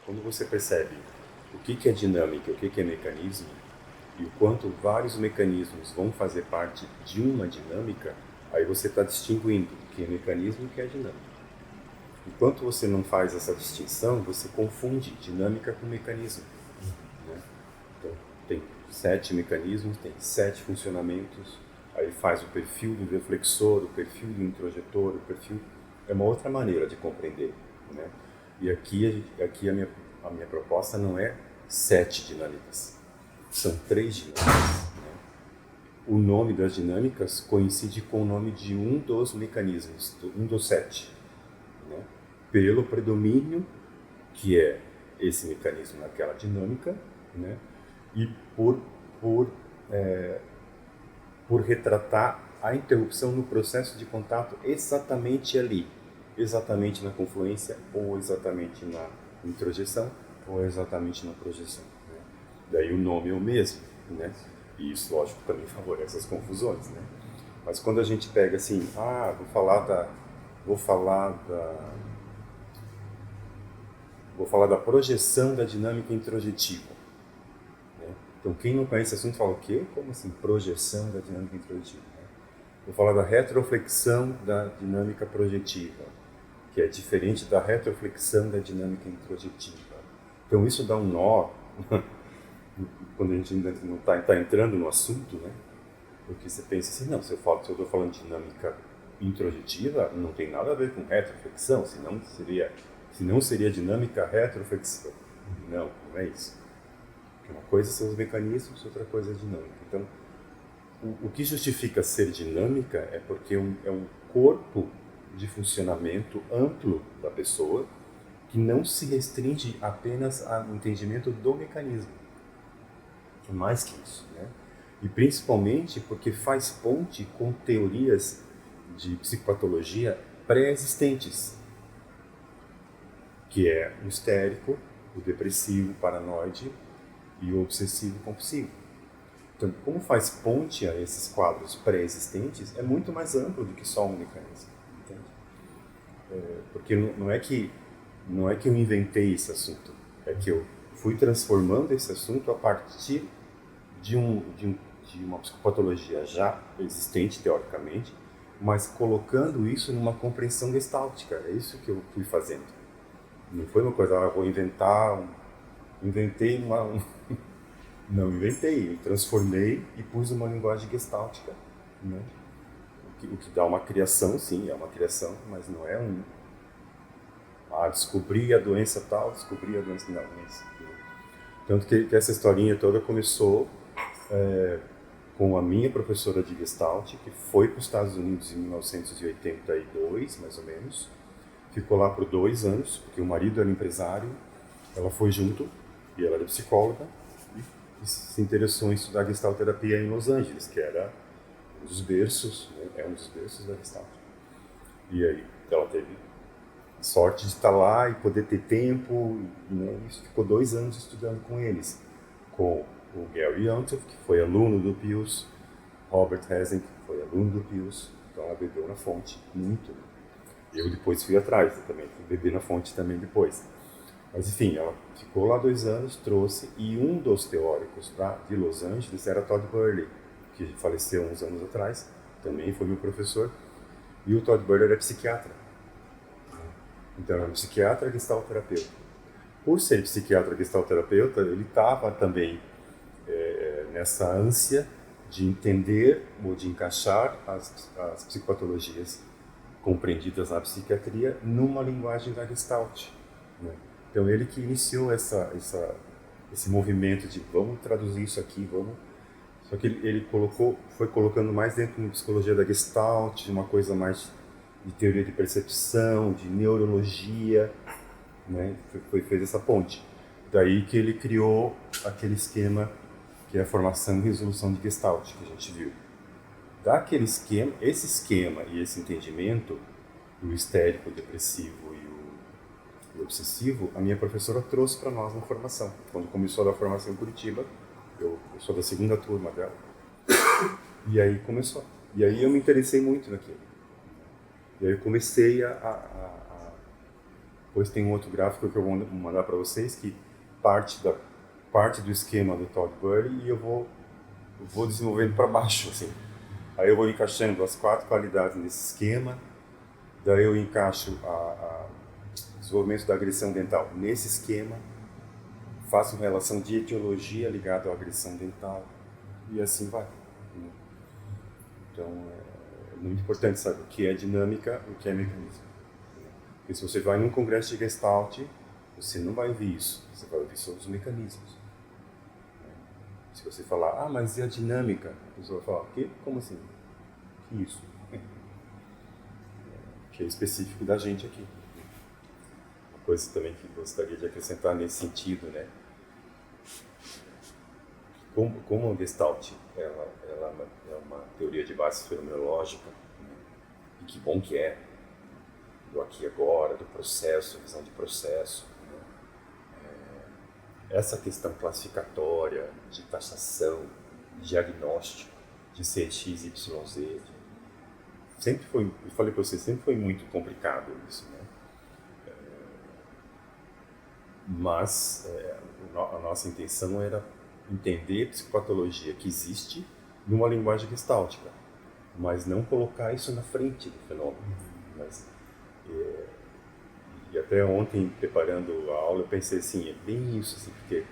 Quando você percebe o que é dinâmica, o que é mecanismo, e o quanto vários mecanismos vão fazer parte de uma dinâmica, aí você está distinguindo o que é mecanismo e o que é dinâmica. Enquanto você não faz essa distinção, você confunde dinâmica com mecanismo. Né? Então, tem 7 mecanismos, tem 7 funcionamentos, aí faz o perfil do deflexor, o perfil do introjetor, o perfil... É uma outra maneira de compreender. Né? E aqui a minha proposta não é 7 dinâmicas, são 3 dinâmicas. O nome das dinâmicas coincide com o nome de um dos mecanismos, um dos 7. Né? Pelo predomínio que é esse mecanismo naquela dinâmica, né? E por, é, por retratar a interrupção no processo de contato exatamente ali, exatamente na confluência, ou exatamente na introjeção, ou exatamente na projeção. Né? Daí o nome é o mesmo, né? E isso, lógico, também favorece as confusões, né? Mas quando a gente pega assim, vou falar da vou falar da projeção da dinâmica introjetiva. Né? Então, quem não conhece esse assunto fala o quê? Como assim, projeção da dinâmica introjetiva? Né? Vou falar da retroflexão da dinâmica projetiva, que é diferente da retroflexão da dinâmica introjetiva. Então, isso dá um nó quando a gente ainda não está entrando no assunto, né? Porque você pensa assim, não, se eu estou falando de dinâmica introjetiva, não tem nada a ver com retroflexão, senão seria dinâmica retroflexão. Não, não é isso. Uma coisa são os mecanismos, outra coisa é a dinâmica. Então, o que justifica ser dinâmica é porque é um corpo de funcionamento amplo da pessoa que não se restringe apenas ao entendimento do mecanismo. É mais que isso, né? E principalmente porque faz ponte com teorias de psicopatologia pré-existentes, que é o histérico, o depressivo, o paranoide e o obsessivo-compulsivo. Então, como faz ponte a esses quadros pré-existentes, é muito mais amplo do que só um mecanismo. Entende? Porque não é que eu inventei esse assunto, é que eu fui transformando esse assunto a partir de uma psicopatologia já existente, teoricamente, mas colocando isso numa compreensão gestáltica. É isso que eu fui fazendo. Não foi uma coisa, eu vou inventar, inventei uma... Não inventei, eu transformei e pus uma linguagem gestáltica. Né? O que dá uma criação, sim, é uma criação, mas não é um... descobri a doença tal, descobri a doença... Não, é isso. Tanto que essa historinha toda começou com a minha professora de Gestalt, que foi para os Estados Unidos em 1982, mais ou menos. Ficou lá por 2 anos, porque o marido era empresário, ela foi junto, e ela era psicóloga, e se interessou em estudar Gestalt terapia em Los Angeles, que era um dos berços, né? É um dos berços da Gestalt. E aí ela teve sorte de estar lá e poder ter tempo, né? Isso ficou 2 anos estudando com eles, com o Gary Yontef, que foi aluno do Pius, Robert Hesen, que foi aluno do Pius, então ela bebeu na fonte muito. Né? Eu depois fui atrás, eu também fui beber na fonte também depois. Mas enfim, ela ficou lá 2 anos, trouxe, e um dos teóricos de Los Angeles era Todd Burley, que faleceu uns anos atrás, também foi meu professor, e o Todd Burley era psiquiatra. Então era um psiquiatra gestalterapeuta. Por ser psiquiatra gestalterapeuta, ele estava também nessa ânsia de entender ou de encaixar as psicopatologias compreendidas na psiquiatria numa linguagem da Gestalt. Né? Então ele que iniciou esse movimento de vamos traduzir isso aqui, vamos... Só que ele foi colocando mais dentro da psicologia da Gestalt, uma coisa mais de teoria de percepção, de neurologia, né? Fez essa ponte. Daí que ele criou aquele esquema que é a formação e resolução de Gestalt, que a gente viu. Daquele esquema, esse esquema e esse entendimento do histérico, o depressivo e o obsessivo, a minha professora trouxe para nós na formação. Quando começou a dar formação em Curitiba, eu sou da 2ª turma dela, e aí começou. E aí eu me interessei muito naquilo. E aí eu comecei Depois tem um outro gráfico que eu vou mandar para vocês, que parte do esquema do Todd Bury, e eu vou desenvolvendo para baixo, assim. Aí eu vou encaixando as 4 qualidades nesse esquema, daí eu encaixo o desenvolvimento da agressão dental nesse esquema, faço uma relação de etiologia ligada à agressão dental, e assim vai. Então, é muito importante saber o que é dinâmica e o que é mecanismo. Porque se você vai num congresso de Gestalt, você não vai ouvir isso, você vai ouvir sobre os mecanismos. Se você falar, mas e a dinâmica? A pessoa vai falar, o quê? Como assim? Que isso? Que é específico da gente aqui. Uma coisa também que gostaria de acrescentar nesse sentido, né? Como a Gestalt ela é uma teoria de base fenomenológica, né? E que bom que é, do aqui e agora, do processo, visão de processo, né? Essa questão classificatória, de taxação, de diagnóstico, de CX, YZ, sempre foi, eu falei para você, sempre foi muito complicado isso, né? Mas a nossa intenção era entender a psicopatologia que existe numa linguagem gestáltica, mas não colocar isso na frente do fenômeno. Mas, e até ontem, preparando a aula, eu pensei assim, é bem isso, assim, porque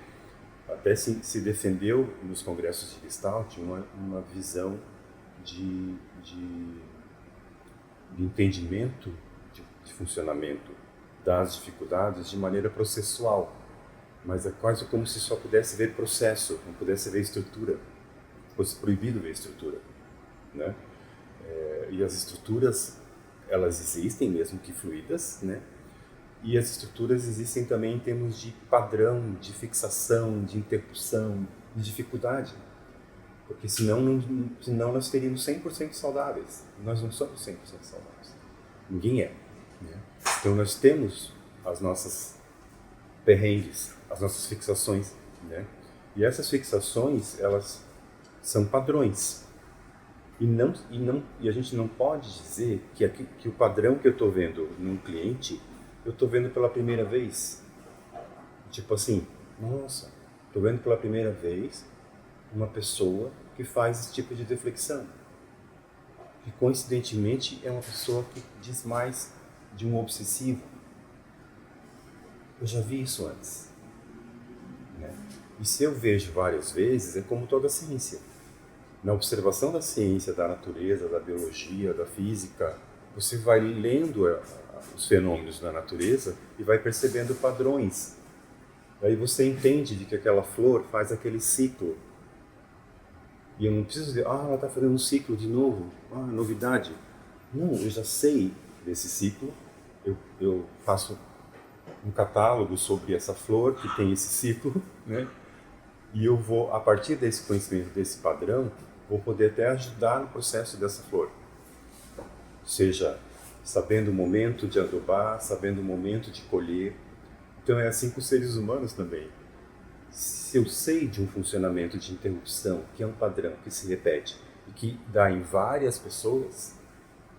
até se defendeu nos congressos de Gestalt uma visão de entendimento de funcionamento das dificuldades de maneira processual, mas é quase como se só pudesse ver processo, não pudesse ver estrutura, fosse proibido ver estrutura, né? E as estruturas, elas existem mesmo que fluídas, né? E as estruturas existem também em termos de padrão, de fixação, de interrupção, de dificuldade. Porque senão nós teríamos 100% saudáveis. Nós não somos 100% saudáveis. Ninguém é. Né? Então nós temos as nossas perrengues, as nossas fixações. Né? E essas fixações, elas são padrões. E a gente não pode dizer que o padrão que eu estou vendo num cliente, eu estou vendo pela primeira vez. Tipo assim, nossa, estou vendo pela primeira vez uma pessoa que faz esse tipo de deflexão. Que coincidentemente é uma pessoa que diz mais de um obsessivo. Eu já vi isso antes. Né? E se eu vejo várias vezes, é como toda a ciência. Na observação da ciência, da natureza, da biologia, da física, você vai lendo os fenômenos da natureza e vai percebendo padrões. Aí você entende de que aquela flor faz aquele ciclo. E eu não preciso dizer, ela está fazendo um ciclo de novo, novidade. Não, eu já sei desse ciclo, eu faço um catálogo sobre essa flor que tem esse ciclo, né? E eu vou, a partir desse conhecimento, desse padrão, vou poder até ajudar no processo dessa flor. Seja sabendo o momento de adubar, sabendo o momento de colher. Então é assim com os seres humanos também. Se eu sei de um funcionamento de interrupção, que é um padrão que se repete e que dá em várias pessoas,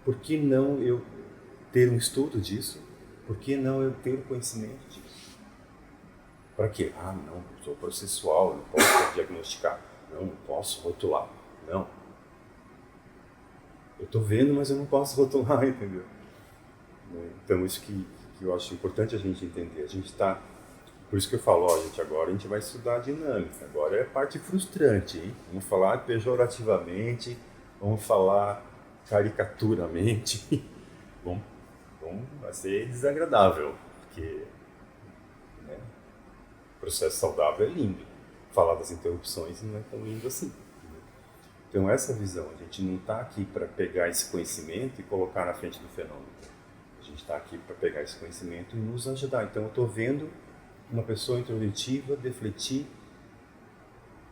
por que não eu ter um estudo disso? Por que não eu ter conhecimento disso? Para quê? Não, eu sou processual, não posso diagnosticar. Não posso rotular. Não. Eu estou vendo, mas eu não posso rotular, entendeu? Então, isso que eu acho importante a gente entender. A gente está... Por isso que eu falo, gente, agora a gente vai estudar a dinâmica. Agora é a parte frustrante, hein? Vamos falar pejorativamente, vamos falar caricaturamente. Vai ser desagradável, porque né, o processo saudável é lindo. Falar das interrupções não é tão lindo assim. Então, essa visão, a gente não está aqui para pegar esse conhecimento e colocar na frente do fenômeno. A gente está aqui para pegar esse conhecimento e nos ajudar. Então, eu estou vendo uma pessoa introdutiva defletir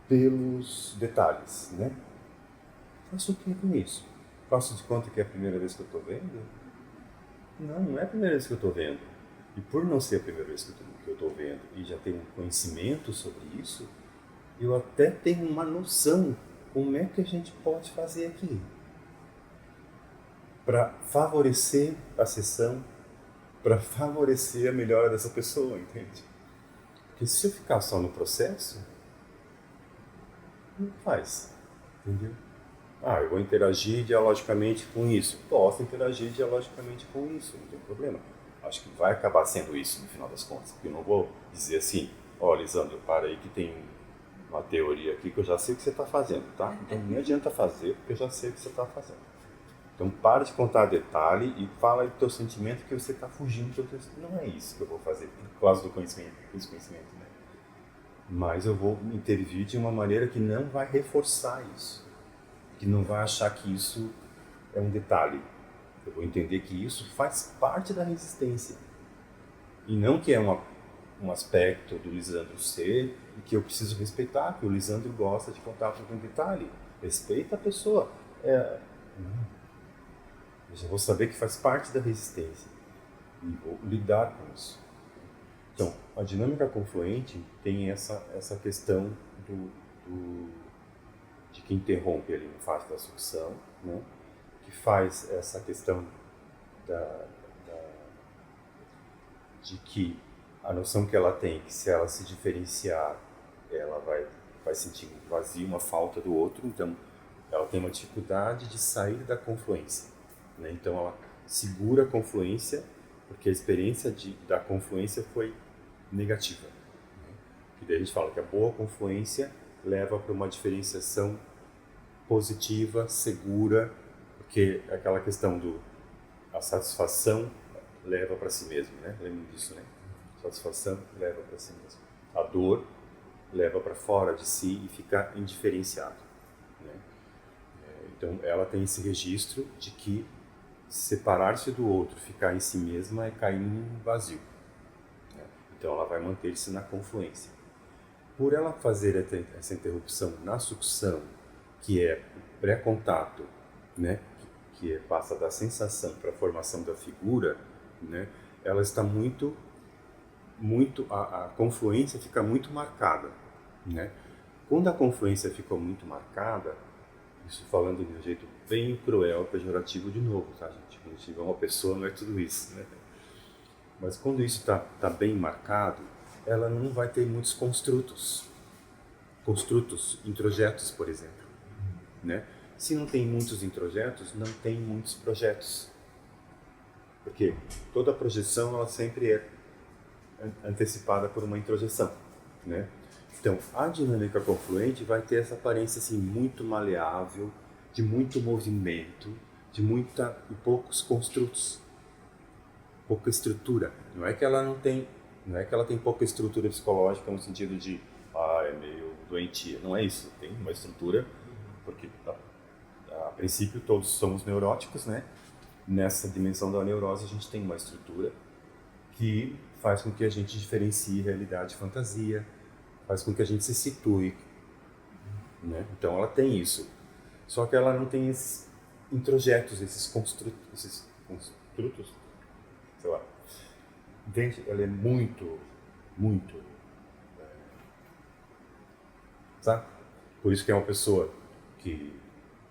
pelos detalhes, né? Faço o que com isso? Faço de conta que é a primeira vez que eu estou vendo? Não é a primeira vez que eu estou vendo. E por não ser a primeira vez que eu estou vendo e já ter um conhecimento sobre isso, eu até tenho uma noção como é que a gente pode fazer aqui para favorecer a sessão para favorecer a melhora dessa pessoa, entende? Porque se eu ficar só no processo, não faz, entendeu? Eu vou interagir dialogicamente com isso. Posso interagir dialogicamente com isso, não tem problema. Acho que vai acabar sendo isso no final das contas, porque eu não vou dizer assim, Lisandro, para aí que tem uma teoria aqui que eu já sei o que você está fazendo, tá? Então nem adianta fazer, porque eu já sei o que você está fazendo. Então para de contar detalhe e fala aí do teu sentimento que você está fugindo do teu texto. Não é isso que eu vou fazer por causa do conhecimento, né? Mas eu vou intervir de uma maneira que não vai reforçar isso, que não vai achar que isso é um detalhe. Eu vou entender que isso faz parte da resistência e não que é um aspecto do Lisandro ser e que eu preciso respeitar, que o Lisandro gosta de contar com detalhe. Respeita a pessoa. Eu já vou saber que faz parte da resistência e vou lidar com isso. Então, a dinâmica confluente tem essa questão de que interrompe ali no fase da sucção, né? Que faz essa questão de que a noção que ela tem, que se ela se diferenciar, ela vai sentir um vazio, uma falta do outro, então ela tem uma dificuldade de sair da confluência, né? Então ela segura a confluência, porque a experiência da confluência foi negativa, né? E daí a gente fala que a boa confluência leva para uma diferenciação positiva, segura, porque aquela questão a satisfação leva para si mesmo, né? Lembra disso, né? Satisfação leva para si mesmo. A dor leva para fora de si e fica indiferenciado, né? Então ela tem esse registro de que separar-se do outro, ficar em si mesma é cair num vazio, né? Então ela vai manter-se na confluência. Por ela fazer essa interrupção na sucção, que é o pré-contato, né? Que passa da sensação para a formação da figura, né? Ela está a confluência fica muito marcada, né? Quando a confluência ficou muito marcada, isso falando de um jeito bem cruel, pejorativo de novo, tá, gente? Quando tiver uma pessoa, não é tudo isso, né? Mas quando isso está bem marcado, ela não vai ter muitos construtos, introjetos, por exemplo, né? Se não tem muitos introjetos, não tem muitos projetos. Porque toda projeção, ela sempre é antecipada por uma introjeção, né? Então, a dinâmica confluente vai ter essa aparência assim, muito maleável, de muito movimento, e poucos construtos, pouca estrutura. Não é que ela tem pouca estrutura psicológica no sentido de, é meio doentia. Não é isso. Tem uma estrutura, porque a princípio todos somos neuróticos, né? Nessa dimensão da neurose a gente tem uma estrutura que faz com que a gente diferencie realidade e fantasia, faz com que a gente se situe, né? Então ela tem isso. Só que ela não tem esses introjetos, esses construtos, sei lá. Entende? Ela é muito, sabe? Por isso que é uma pessoa que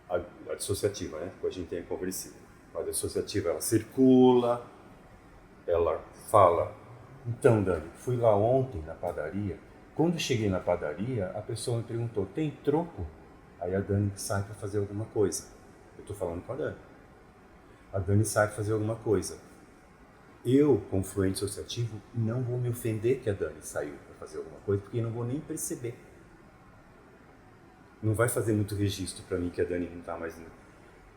a dissociativa, né? Que a gente tem a conversiva. A dissociativa, ela circula, ela fala. Então, Dani, fui lá ontem na padaria. Quando cheguei na padaria, a pessoa me perguntou, tem troco? Aí a Dani sai para fazer alguma coisa. Eu estou falando com a Dani. A Dani sai para fazer alguma coisa. Eu, como fluente associativo, não vou me ofender que a Dani saiu para fazer alguma coisa, porque eu não vou nem perceber. Não vai fazer muito registro para mim que a Dani não está mais...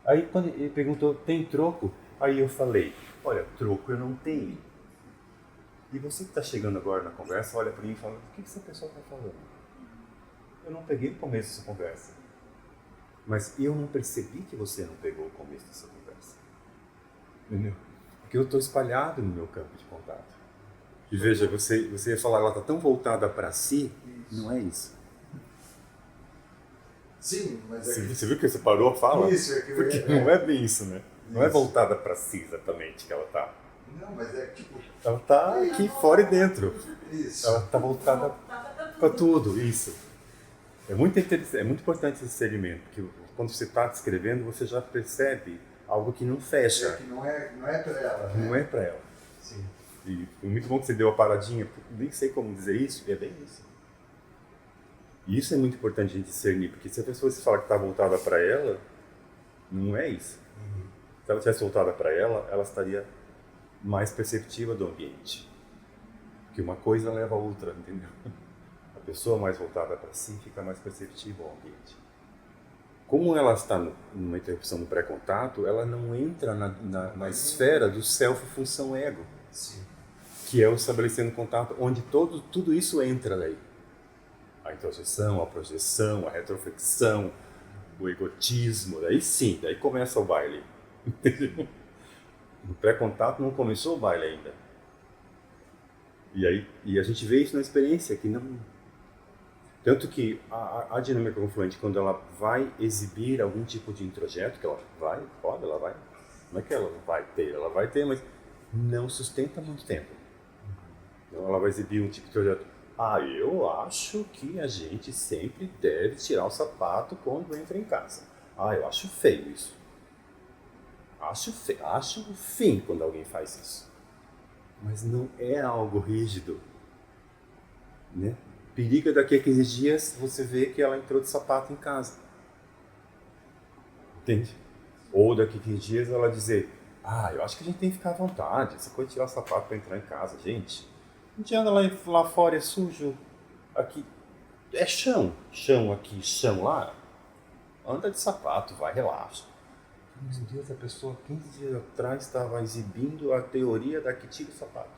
Aí quando ele perguntou, tem troco? Aí eu falei, olha, troco eu não tenho. E você que está chegando agora na conversa, olha para mim e fala, o que essa pessoa está falando? Eu não peguei o começo dessa conversa. Mas eu não percebi que você não pegou o começo dessa conversa. Entendeu? Porque eu estou espalhado no meu campo de contato. E veja, você ia falar, ela está tão voltada para si, isso. Não é isso. Sim, mas é Você viu que você parou a fala? Isso, é que porque não é bem isso, né? Não é voltada para si exatamente que ela está. Não, mas é tipo... Ela está aqui fora e dentro. Isso. Ela está voltada para tudo, isso. É muito importante esse segmento, porque quando você está descrevendo, você já percebe algo que não fecha. Que não é para ela. Não é para ela. Sim. E foi muito bom que você deu a paradinha, nem sei como dizer isso, é bem isso. E isso é muito importante a gente discernir, porque se a pessoa se fala que está voltada para ela, não é isso. Se ela estivesse voltada para ela, ela estaria mais perceptiva do ambiente. Porque uma coisa leva a outra, entendeu? A pessoa mais voltada para si fica mais perceptiva ao ambiente. Como ela está numa interrupção no pré-contato, ela não entra na esfera do self-função-ego. Sim. Que é o estabelecendo contato, onde tudo isso entra daí. A introjeção, a projeção, a retroflexão, o egotismo, daí sim, daí começa o baile. Entendeu? No pré-contato não começou o baile ainda. E a gente vê isso na experiência, que não... Tanto que a dinâmica confluente, quando ela vai exibir algum tipo de introjeto, que ela vai, ela vai, não é que ela não vai ter, ela vai ter, mas não sustenta muito tempo. Então ela vai exibir um tipo de projeto. Eu acho que a gente sempre deve tirar o sapato quando entra em casa. Eu acho feio isso. Acho o fim quando alguém faz isso. Mas não é algo rígido. Né? Periga daqui a 15 dias você vê que ela entrou de sapato em casa. Entende? Ou daqui a 15 dias ela dizer, eu acho que a gente tem que ficar à vontade. Essa coisa de tirar o sapato para entrar em casa, gente. A gente anda lá fora, é sujo. Aqui é chão aqui, chão lá. Anda de sapato, vai, relaxa. Meu Deus, a pessoa 15 dias atrás estava exibindo a teoria da que tira o sapato.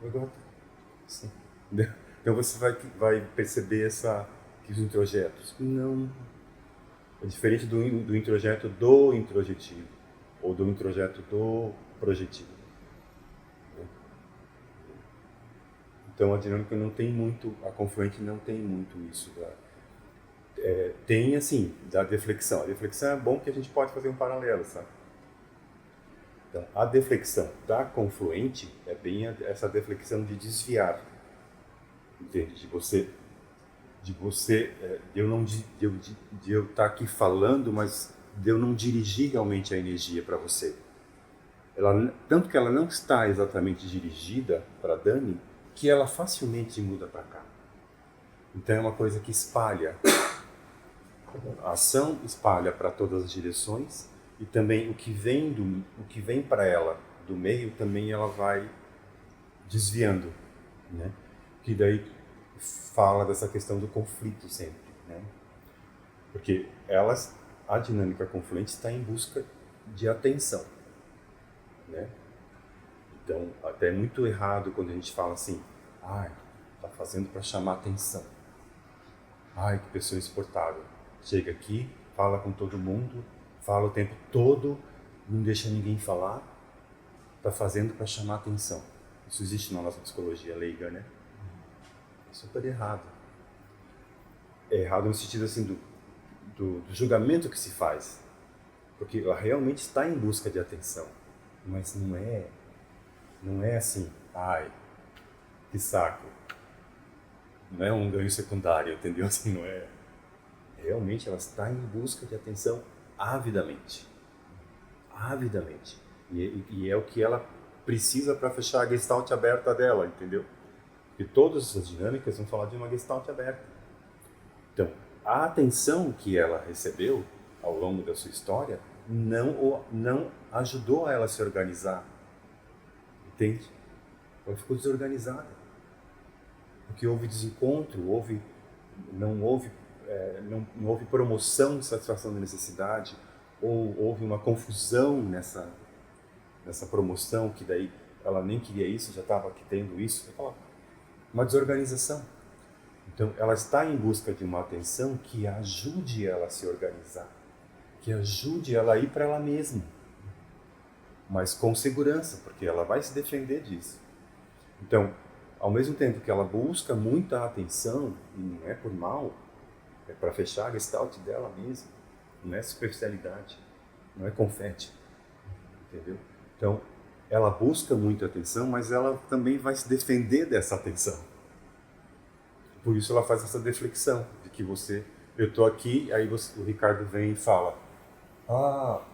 Agora, sim. Então você vai perceber que os introjetos não... É diferente do introjeto do introjetivo ou do introjeto do projetivo. Então a dinâmica não tem muito, a confluente não tem muito isso. Tem assim, da deflexão. A deflexão é bom que a gente pode fazer um paralelo, sabe? Então, a deflexão da confluente é bem essa deflexão de desviar. Entende? De eu estar aqui falando, mas de eu não dirigir realmente a energia para você. Tanto que ela não está exatamente dirigida para Dani, que ela facilmente muda para cá. Então é uma coisa que espalha. A ação espalha para todas as direções e também o que vem para ela do meio também ela vai desviando, né? Que daí fala dessa questão do conflito sempre, né? Porque a dinâmica confluente está em busca de atenção, né? Então, até é muito errado quando a gente fala assim, tá fazendo para chamar atenção. Que pessoa insuportável. Chega aqui, fala com todo mundo, fala o tempo todo, não deixa ninguém falar, tá fazendo para chamar atenção. Isso existe na nossa psicologia leiga, né? É super errado. É errado no sentido assim do julgamento que se faz. Porque ela realmente está em busca de atenção. Mas não é assim, que saco. Não é um ganho secundário, entendeu? Assim, não é. Realmente ela está em busca de atenção avidamente. Avidamente. E é o que ela precisa para fechar a gestalt aberta dela, entendeu? E todas as dinâmicas vão falar de uma gestalt aberta. Então, a atenção que ela recebeu ao longo da sua história não ajudou ela a se organizar. Entende? Ela ficou desorganizada. Porque houve desencontro, não houve promoção de satisfação da necessidade, ou houve uma confusão nessa promoção, que daí ela nem queria isso, já estava aqui tendo isso. Uma desorganização. Então, ela está em busca de uma atenção que ajude ela a se organizar, que ajude ela a ir para ela mesma, mas com segurança, porque ela vai se defender disso. Então, ao mesmo tempo que ela busca muita atenção, e não é por mal, é para fechar a gestalt dela mesma, não é superficialidade, não é confete, entendeu? Então, ela busca muita atenção, mas ela também vai se defender dessa atenção. Por isso ela faz essa deflexão, de que eu estou aqui, aí o Ricardo vem e fala,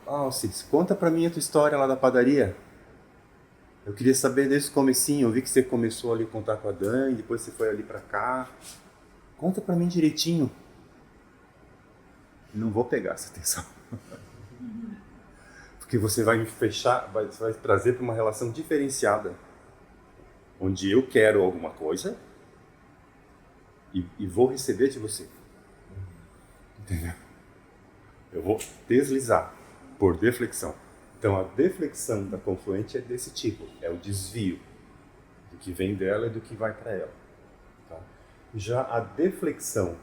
Alcides, conta para mim a tua história lá da padaria. Eu queria saber desde o comecinho, eu vi que você começou ali a contar com a Dani, depois você foi ali pra cá. Conta pra mim direitinho. Não vou pegar essa atenção. Porque você vai me fechar, vai trazer para uma relação diferenciada. Onde eu quero alguma coisa e vou receber de você. Entendeu? Eu vou deslizar por deflexão. Então a deflexão da confluente é desse tipo, é o desvio do que vem dela e do que vai para ela. Tá? Já a deflexão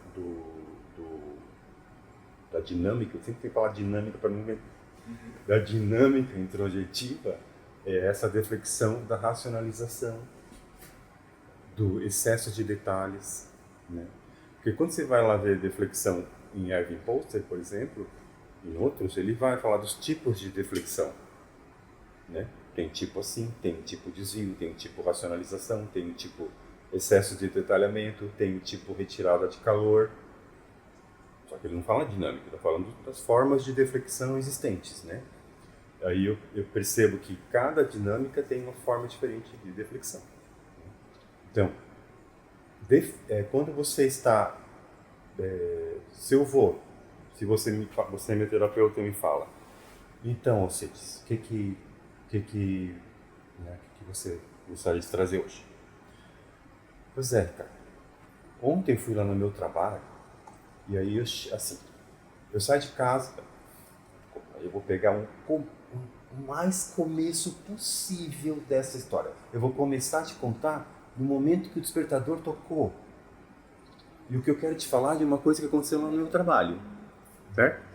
da dinâmica, eu sempre tenho que falar dinâmica para não ver, da dinâmica introjetiva, é essa deflexão da racionalização, do excesso de detalhes, né? Porque quando você vai lá ver deflexão em Erwin Poster, por exemplo, em outros, ele vai falar dos tipos de deflexão, né? Tem tipo assim, tem tipo desvio, tem tipo racionalização, tem tipo excesso de detalhamento, tem tipo retirada de calor. Só que ele não fala dinâmica, ele está falando das formas de deflexão existentes, né? Aí eu percebo que cada dinâmica tem uma forma diferente de deflexão. Então, quando você está... se eu vou, se você é meu terapeuta e me fala, então, Alcides, o que você gostaria de trazer hoje? Pois é, cara. Ontem fui lá no meu trabalho e aí, eu saio de casa, eu vou pegar o mais começo possível dessa história. Eu vou começar a te contar no momento que o despertador tocou. E o que eu quero te falar é de uma coisa que aconteceu lá no meu trabalho, certo?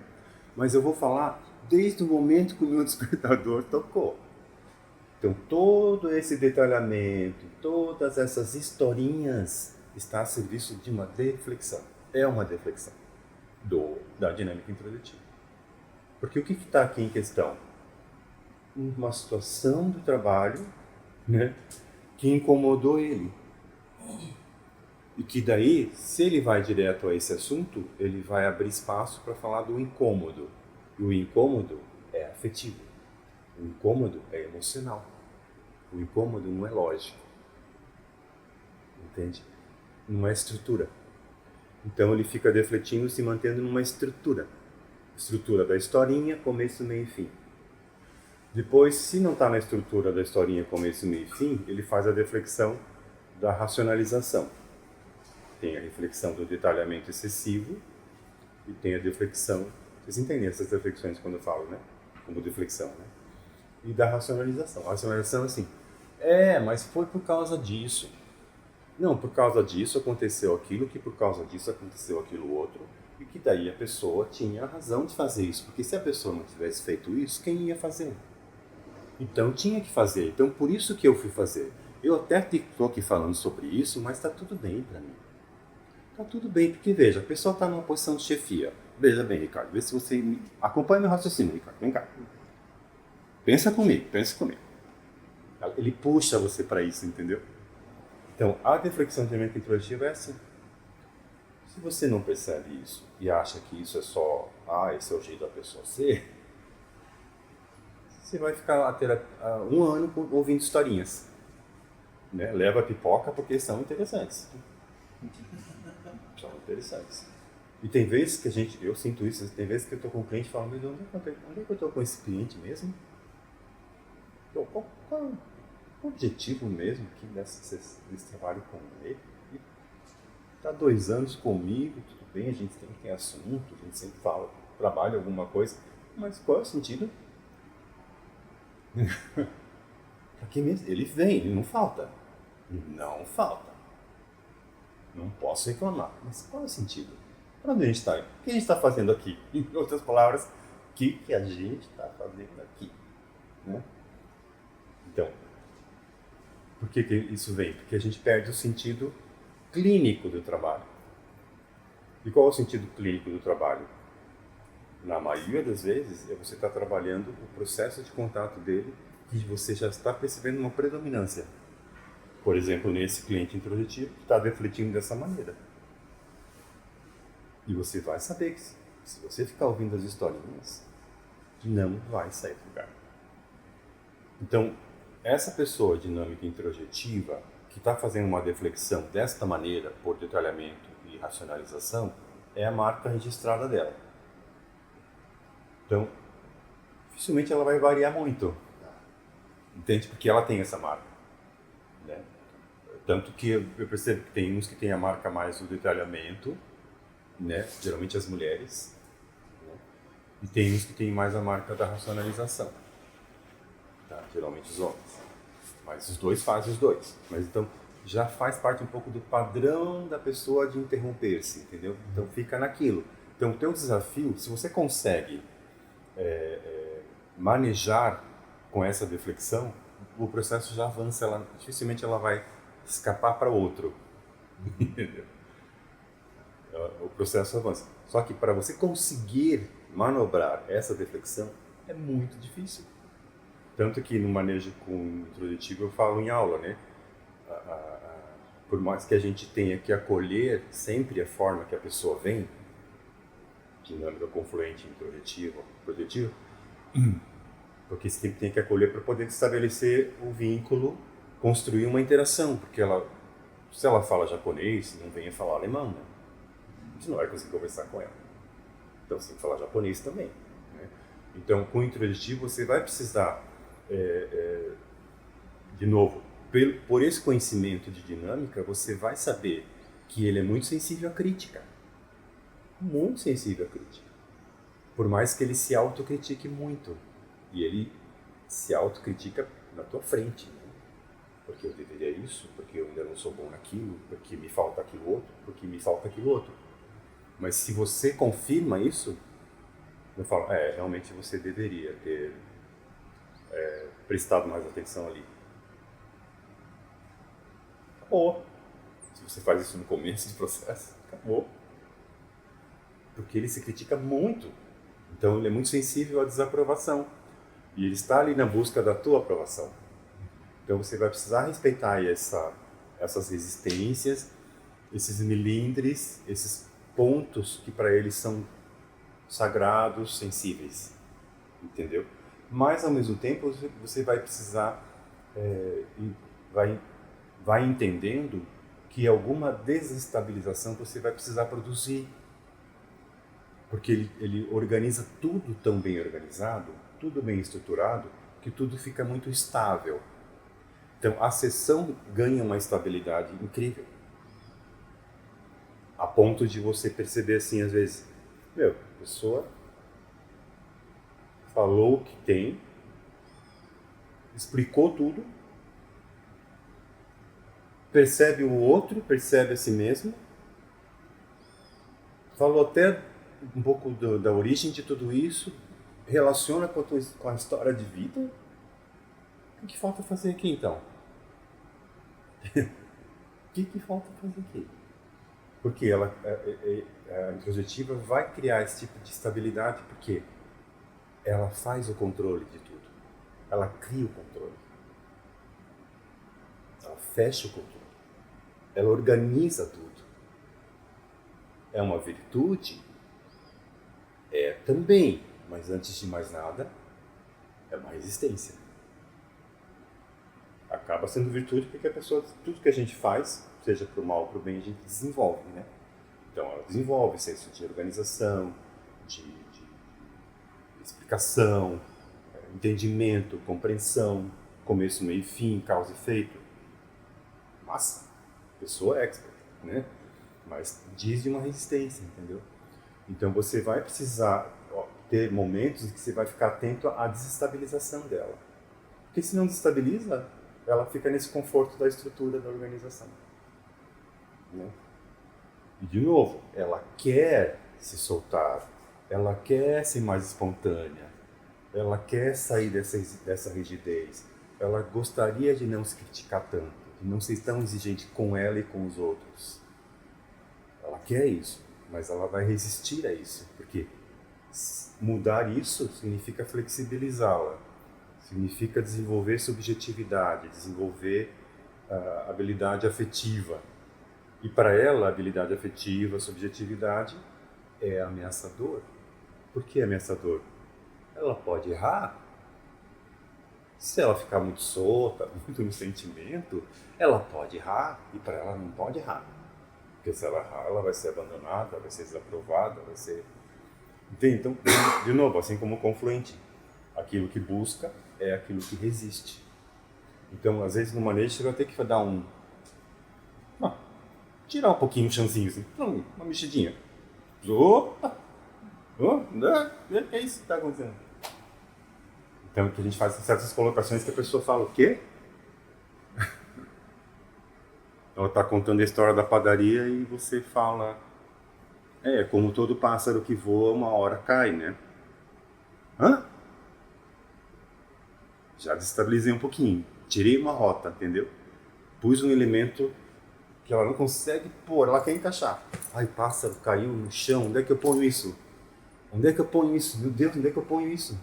Mas eu vou falar desde o momento que o meu despertador tocou. Então, todo esse detalhamento, todas essas historinhas está a serviço de uma deflexão. É uma deflexão da dinâmica introjetiva. Porque o que está aqui em questão? Uma situação do trabalho, né, que incomodou ele. E que daí, se ele vai direto a esse assunto, ele vai abrir espaço para falar do incômodo. E o incômodo é afetivo. O incômodo é emocional. O incômodo não é lógico. Entende? Não é estrutura. Então ele fica defletindo, se mantendo numa estrutura. Estrutura da historinha, começo, meio e fim. Depois, se não está na estrutura da historinha, começo, meio e fim, ele faz a deflexão da racionalização. Tem a reflexão do detalhamento excessivo e tem a deflexão... Vocês entendem essas deflexões quando eu falo, né? Como deflexão, né? E da racionalização. A racionalização é assim, mas foi por causa disso. Não, por causa disso aconteceu aquilo, que por causa disso aconteceu aquilo outro, e que daí a pessoa tinha a razão de fazer isso, porque se a pessoa não tivesse feito isso, quem ia fazer? Então tinha que fazer, então por isso que eu fui fazer. Eu até estou aqui falando sobre isso, mas está tudo bem para mim. Está tudo bem, porque veja, a pessoa está numa posição de chefia. Veja bem, Ricardo, vê se você acompanha meu raciocínio, Ricardo, vem cá. Pensa comigo. Ele puxa você para isso, entendeu? Então, a deflexão dinâmica introjetiva é assim. Se você não percebe isso e acha que isso é só, esse é o jeito da pessoa ser, você vai ficar um ano ouvindo historinhas. Né? Leva a pipoca porque são interessantes. São interessantes. E tem vezes que eu sinto isso, tem vezes que eu estou com um cliente falando, onde é que eu estou com esse cliente mesmo? Qual o objetivo mesmo aqui desse trabalho com ele? Está 2 anos comigo, tudo bem, a gente tem assunto, a gente sempre fala, trabalha alguma coisa, mas qual é o sentido? Aqui mesmo, ele vem, ele não falta. Não falta. Não posso reclamar. Mas qual é o sentido? Para onde a gente está? O que a gente está fazendo aqui? Em outras palavras, o que a gente está fazendo aqui? Né? Então, por que isso vem? Porque a gente perde o sentido clínico do trabalho. E qual é o sentido clínico do trabalho? Na maioria das vezes, você está trabalhando o processo de contato dele e você já está percebendo uma predominância. Por exemplo, nesse cliente introjetivo que está defletindo dessa maneira. E você vai saber que se você ficar ouvindo as historinhas, não vai sair do lugar. Então, essa pessoa dinâmica introjetiva que está fazendo uma deflexão desta maneira, por detalhamento e racionalização, é a marca registrada dela. Então, dificilmente ela vai variar muito, entende? Porque ela tem essa marca, né? Tanto que eu percebo que tem uns que tem a marca mais do detalhamento, né? Geralmente as mulheres, né? E tem uns que tem mais a marca da racionalização, tá? Geralmente os homens. Mas os dois fazem os dois. Mas então já faz parte um pouco do padrão da pessoa de interromper-se, entendeu? Então fica naquilo. Então o teu desafio, se você consegue manejar com essa deflexão, o processo já avança, dificilmente ela vai escapar para outro. Entendeu? O processo avança. Só que para você conseguir manobrar essa deflexão é muito difícil. Tanto que no manejo com introdutivo eu falo em aula, né? Por mais que a gente tenha que acolher sempre a forma que a pessoa vem, dinâmica confluente, introjetiva, projetiva, porque você tem que acolher para poder estabelecer o vínculo, construir uma interação, porque se ela fala japonês, não venha falar alemão, né? Você não vai conseguir conversar com ela. Então você tem que falar japonês também, né? Então com o introdutivo você vai precisar, de novo, por esse conhecimento de dinâmica, você vai saber que ele é muito sensível à crítica. Muito sensível à crítica. Por mais que ele se autocritique muito. E ele se autocritica na tua frente, né? Porque eu deveria isso, porque eu ainda não sou bom naquilo, porque me falta aquilo outro, porque me falta aquilo outro. Mas se você confirma isso, eu falo, realmente você deveria ter prestado mais atenção ali. Acabou. Se você faz isso no começo do processo, acabou. Porque ele se critica muito. Então ele é muito sensível à desaprovação. E ele está ali na busca da tua aprovação. Então você vai precisar respeitar essas resistências, esses melindres, esses pontos que para ele são sagrados, sensíveis, entendeu? Mas ao mesmo tempo você vai precisar vai entendendo que alguma desestabilização você vai precisar produzir, porque ele organiza tudo tão bem organizado, tudo bem estruturado, que tudo fica muito estável. Então a sessão ganha uma estabilidade incrível. A ponto de você perceber assim, às vezes, a pessoa falou o que tem, explicou tudo, percebe o outro, percebe a si mesmo, falou até um pouco da origem de tudo isso, relaciona com a história de vida. O que falta fazer aqui então? O que falta fazer aqui? Porque a introjetiva vai criar esse tipo de estabilidade porque ela faz o controle de tudo. Ela cria o controle. Ela fecha o controle. Ela organiza tudo. É uma virtude? É também, mas antes de mais nada, é uma resistência. Acaba sendo virtude porque a pessoa, tudo que a gente faz, seja para o mal ou para o bem, a gente desenvolve, né? Então ela desenvolve senso de organização, de explicação, entendimento, compreensão, começo, meio e fim, causa e efeito. Massa, pessoa expert, né? Mas diz de uma resistência, entendeu? Então você vai precisar ter momentos em que você vai ficar atento à desestabilização dela. Porque se não desestabiliza, ela fica nesse conforto da estrutura da organização, né? E de novo, ela quer se soltar, ela quer ser mais espontânea, ela quer sair dessa rigidez, ela gostaria de não se criticar tanto, de não ser tão exigente com ela e com os outros. Ela quer isso, mas ela vai resistir a isso, porque mudar isso significa flexibilizá-la, significa desenvolver subjetividade, desenvolver habilidade afetiva. E para ela, a habilidade afetiva, a subjetividade é ameaçador. Por que ameaçador? Ela pode errar. Se ela ficar muito solta, muito no sentimento, ela pode errar e para ela não pode errar. Porque se ela errar, ela vai ser abandonada, vai ser desaprovada, vai ser... Entende? Então, de novo, assim como o confluente, aquilo que busca é aquilo que resiste. Então, às vezes no manejo você vai ter que dar tirar um pouquinho o chanzinho, assim, uma mexidinha. Opa! É isso que está acontecendo. Então, que a gente faz certas colocações que a pessoa fala, o quê? Ela está contando a história da padaria e você fala, como todo pássaro que voa, uma hora cai, né? Hã? Já desestabilizei um pouquinho. Tirei uma rota, entendeu? Pus um elemento que ela não consegue pôr, ela quer encaixar. Ai, pássaro caiu no chão, onde é que eu ponho isso? Onde é que eu ponho isso? Meu Deus, onde é que eu ponho isso?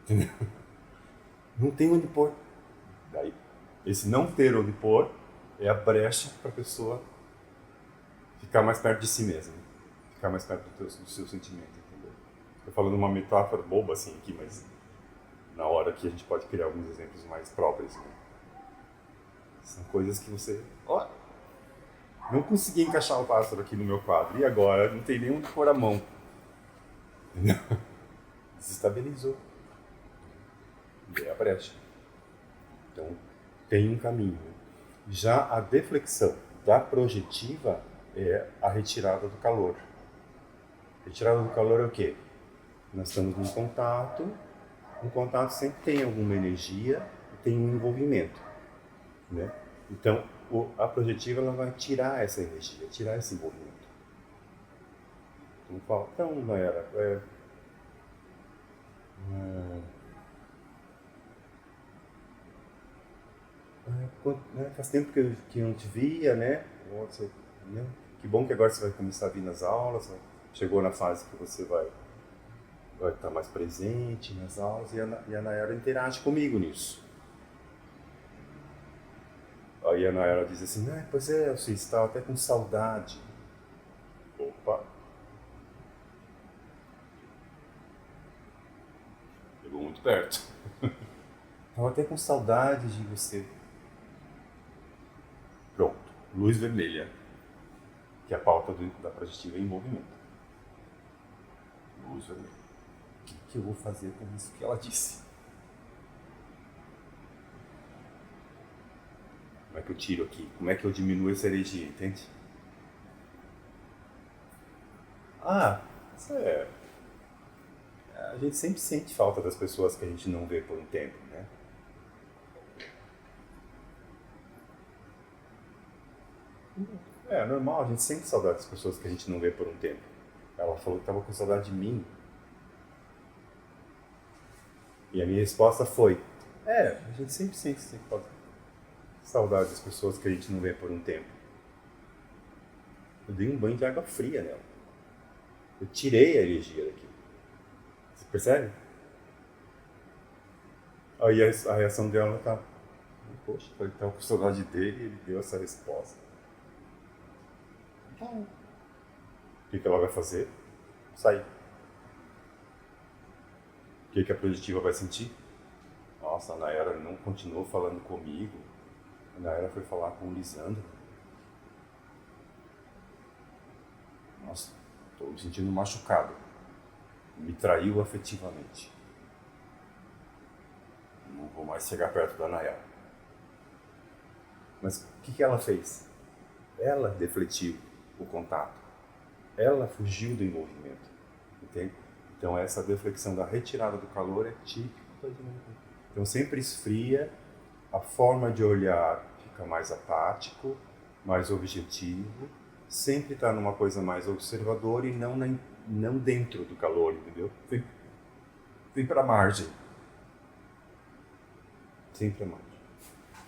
Entendeu? Não tem onde pôr. Daí, esse não ter onde pôr é a brecha para a pessoa ficar mais perto de si mesma. Ficar mais perto do seu sentimento, entendeu? Estou falando uma metáfora boba assim aqui, mas na hora que a gente pode criar alguns exemplos mais próprios, né? São coisas que você... não consegui encaixar o pássaro aqui no meu quadro. E agora? Não tem nem onde pôr a mão. Entendeu? Desestabilizou. E é a brecha. Então, tem um caminho. Já a deflexão da projetiva é a retirada do calor. Retirada do calor é o quê? Nós estamos num contato. Um contato sempre tem alguma energia e tem um envolvimento, né? Então, a projetiva ela vai tirar essa energia, tirar esse envolvimento. Então, Nayara, faz tempo que eu não te via, né? Que bom que agora você vai começar a vir nas aulas, né? Chegou na fase que você vai estar mais presente nas aulas e a Nayara interage comigo nisso. Aí a Nayara diz assim, pois é, você estava até com saudade. Opa! Chegou muito perto. Estava até com saudade de você. Pronto, luz vermelha, que é a pauta da projetiva em movimento. Luz vermelha. O que eu vou fazer com isso que ela disse? Como é que eu tiro aqui? Como é que eu diminuo essa energia, entende? Isso é... A gente sempre sente falta das pessoas que a gente não vê por um tempo, né? É normal, a gente sente saudade das pessoas que a gente não vê por um tempo. Ela falou que estava com saudade de mim. E a minha resposta foi, a gente sempre sente saudade das pessoas que a gente não vê por um tempo. Eu dei um banho de água fria nela. Eu tirei a energia daqui. Você percebe? Aí a reação dela tá... Poxa, eu estava com saudade dele e ele deu essa resposta. O que ela vai fazer? Sair. O que a projetiva vai sentir? Nossa, a Nayara não continuou falando comigo. A Nayara foi falar com o Lisandro. Nossa, estou me sentindo machucado. Me traiu afetivamente. Não vou mais chegar perto da Nayara. Mas o que ela fez? Ela defletiu o contato. Ela fugiu do envolvimento. Entende? Então essa deflexão da retirada do calor é típica da dinâmica. Então sempre esfria, a forma de olhar fica mais apático, mais objetivo, sempre está numa coisa mais observadora e não dentro do calor, entendeu? Vem para a margem. Sempre a margem.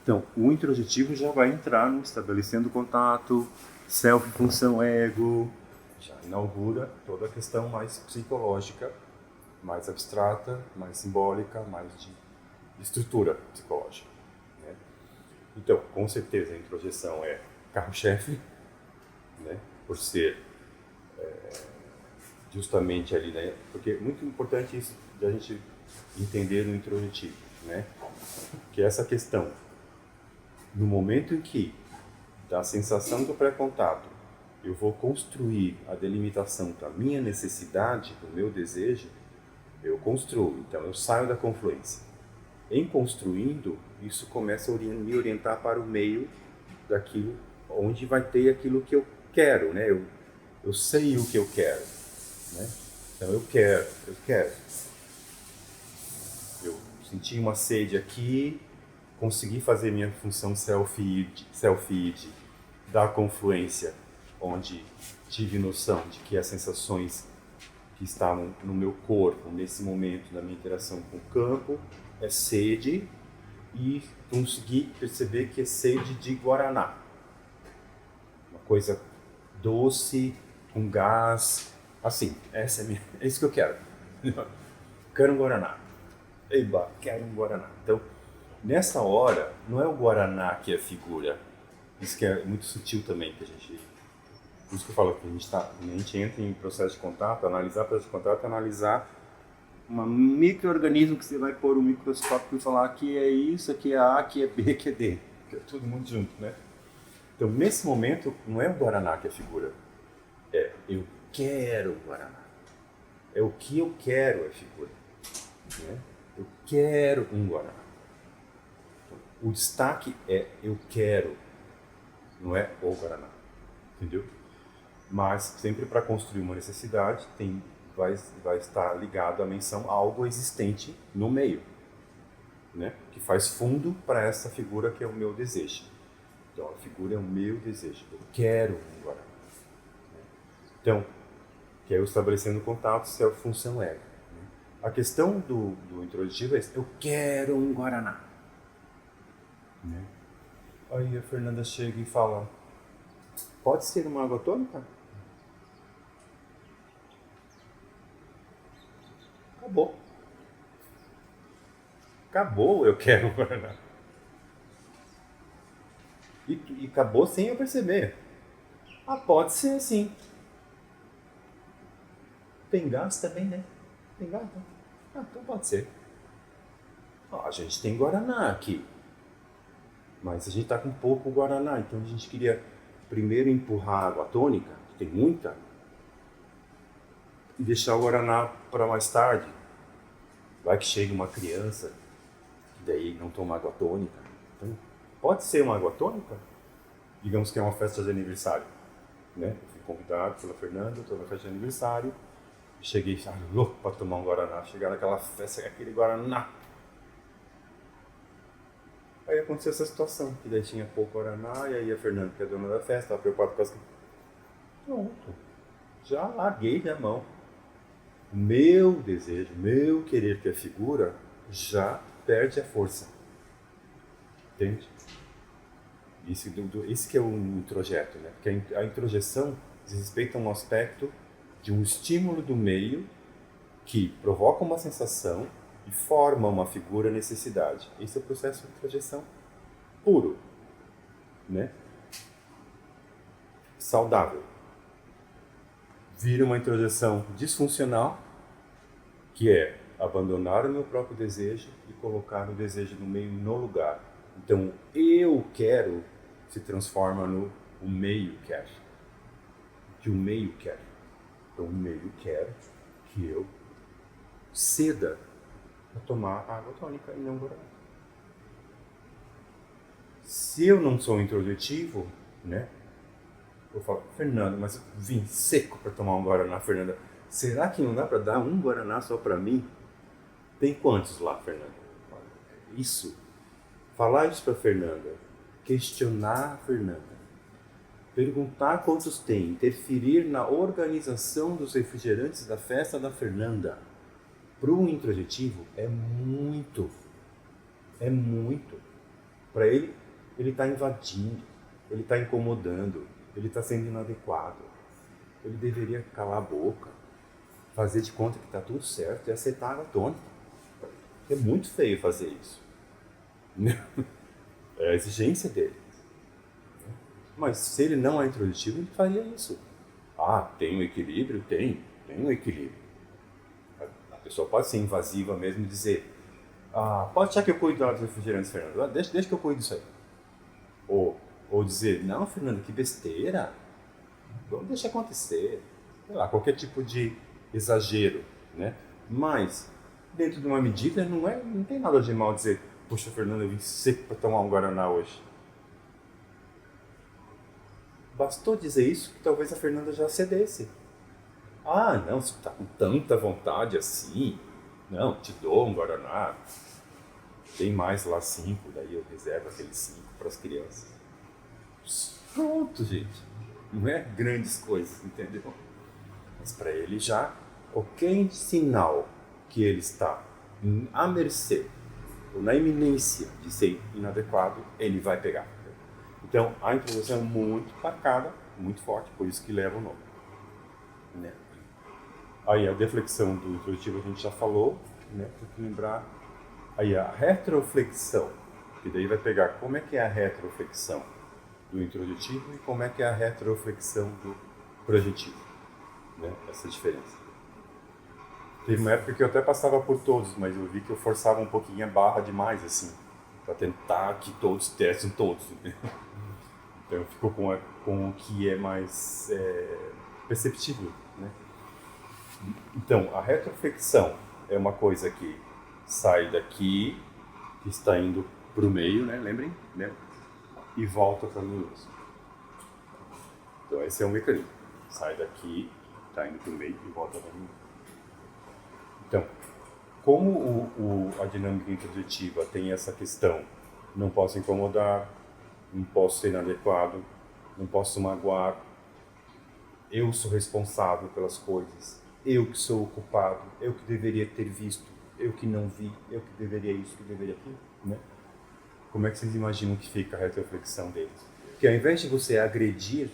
Então, o introjetivo já vai entrar no estabelecendo contato, self, função, ego, já inaugura toda a questão mais psicológica, mais abstrata, mais simbólica, mais de estrutura psicológica, né? Então, com certeza a introjeção é carro-chefe, né? Por ser justamente ali, né? Porque é muito importante isso de a gente entender no introjetivo. né? Que é essa questão. No momento em que, da sensação do pré-contato, eu vou construir a delimitação da minha necessidade, do meu desejo, eu construo. Então, eu saio da confluência. Em construindo, isso começa a me orientar para o meio daquilo, onde vai ter aquilo que eu quero, né? Eu sei o que eu quero, né? Então, eu quero. Eu senti uma sede aqui, consegui fazer minha função self-id da confluência, onde tive noção de que as sensações que estavam no meu corpo, nesse momento da minha interação com o campo, é sede, e consegui perceber que é sede de guaraná. Uma coisa doce, com gás, assim, é isso que eu quero. Quero um guaraná. Eba, quero um guaraná. Então, nessa hora, não é o guaraná que é figura. Isso que é muito sutil também, que a gente... Por isso que eu falo que a gente entra em processo de contato, analisar processo de contato, analisar um micro-organismo que você vai pôr um microscópio e falar aqui é isso, aqui é A, aqui é B, aqui é D. Que é todo mundo junto, né? Então, nesse momento, não é o guaraná que é figura. É eu quero o guaraná. É o que eu quero é figura. Né? Eu quero um guaraná. Então, o destaque é eu quero, não é o guaraná. Entendeu? Mas sempre para construir uma necessidade vai estar ligado à menção a algo existente no meio, né? Que faz fundo para essa figura que é o meu desejo. Então a figura é o meu desejo, eu quero um guaraná. Então, que é eu estabelecendo contato, se é a função ego. A questão do introdutivo é eu quero um guaraná. Né? Aí a Fernanda chega e fala, pode ser uma água tônica? Acabou, eu quero um guaraná. E acabou sem eu perceber. Ah, pode ser assim. Tem gás também, né? Tem gás? Né? Ah, então pode ser. Ah, a gente tem guaraná aqui. Mas a gente tá com pouco guaraná, então a gente queria primeiro empurrar a água tônica, que tem muita, e deixar o guaraná para mais tarde. Vai que chega uma criança, que daí não toma água tônica. Então, pode ser uma água tônica? Digamos que é uma festa de aniversário. Né? Eu fui convidado pela Fernanda, estou na festa de aniversário. Cheguei louco para tomar um guaraná. Chegar naquela festa com aquele guaraná. Aí aconteceu essa situação, que daí tinha pouco guaraná, e aí a Fernanda, que é a dona da festa, estava preocupada com as... Pronto. Já larguei da mão. O meu desejo, meu querer que é figura, já perde a força. Entende? Esse que é o introjeto, né? Porque a introjeção diz respeito a um aspecto de um estímulo do meio que provoca uma sensação e forma uma figura necessidade. Esse é o processo de introjeção puro, né? Saudável. Vira uma introjeção disfuncional, que é abandonar o meu próprio desejo e colocar o desejo no meio no lugar. Então, eu quero se transforma no o meio quer. Que o meio quer. Então, o meio quer que eu ceda a tomar água tônica e não guaraná. Se eu não sou introdutivo, né? Eu falo, Fernanda, mas eu vim seco para tomar um guaraná, Fernanda. Será que não dá para dar um guaraná só para mim? Tem quantos lá, Fernanda? Isso. Falar isso para Fernanda. Questionar a Fernanda. Perguntar quantos tem. Interferir na organização dos refrigerantes da festa da Fernanda. Para um introjetivo é muito. É muito. Para ele está invadindo. Ele está incomodando. Ele está sendo inadequado. Ele deveria calar a boca, fazer de conta que está tudo certo e aceitar a água tônica. É muito feio fazer isso. É a exigência dele. Mas se ele não é introdutivo, ele faria isso. Ah, tem um equilíbrio? Tem um equilíbrio. A pessoa pode ser invasiva mesmo e dizer pode achar que eu cuido dos refrigerantes, Fernando. Deixa que eu cuido disso aí. Ou dizer, não, Fernando, que besteira. Vamos deixar acontecer. Sei lá, qualquer tipo de exagero, né? Mas, dentro de uma medida, não tem nada de mal dizer, poxa, Fernando, eu vim seco para tomar um Guaraná hoje. Bastou dizer isso que talvez a Fernanda já cedesse. Não, você está com tanta vontade assim. Não, te dou um Guaraná. Tem mais lá 5, daí eu reservo aqueles 5 para as crianças. Pronto, gente. Não é grandes coisas, entendeu? Mas para ele já, qualquer sinal que ele está à mercê ou na iminência de ser inadequado, ele vai pegar. Então, a introdução é muito marcada, muito forte, por isso que leva o nome. Né? Aí a deflexão do introdutivo a gente já falou, né? Tem que lembrar. Aí a retroflexão, que daí vai pegar como é que é a retroflexão do introdutivo e como é que é a retroflexão do projetivo, né? Essa diferença. Teve uma época que eu até passava por todos, mas eu vi que eu forçava um pouquinho a barra demais, assim, para tentar que todos testem todos. Então eu fico com o que é mais perceptível, né? Então, a retroflexão é uma coisa que sai daqui, que está indo para o meio, né? Lembrem? Né? E volta para mim mesmo. Então, esse é um mecanismo. Sai daqui, está indo para o meio e volta para mim. Então, como a dinâmica introdutiva tem essa questão, não posso incomodar, não posso ser inadequado, não posso magoar, eu sou responsável pelas coisas, eu que sou o culpado, eu que deveria ter visto, eu que não vi, eu que deveria isso, que deveria aquilo, né? Como é que vocês imaginam que fica a retroflexão deles? Que ao invés de você agredir,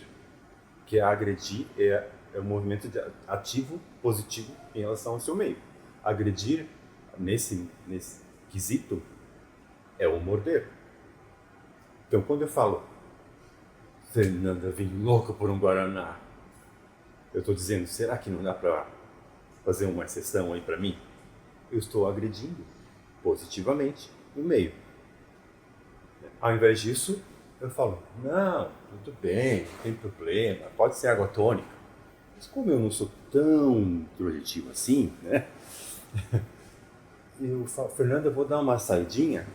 que agredir é um movimento ativo, positivo em relação ao seu meio. Agredir, nesse quesito, é o morder. Então, quando eu falo, Fernanda, vim louca por um Guaraná, eu estou dizendo, será que não dá para fazer uma exceção aí para mim? Eu estou agredindo positivamente no meio. Ao invés disso, eu falo, não, tudo bem, não tem problema, pode ser água tônica. Mas como eu não sou tão introjetivo assim, né? Eu falo, Fernanda, eu vou dar uma saidinha.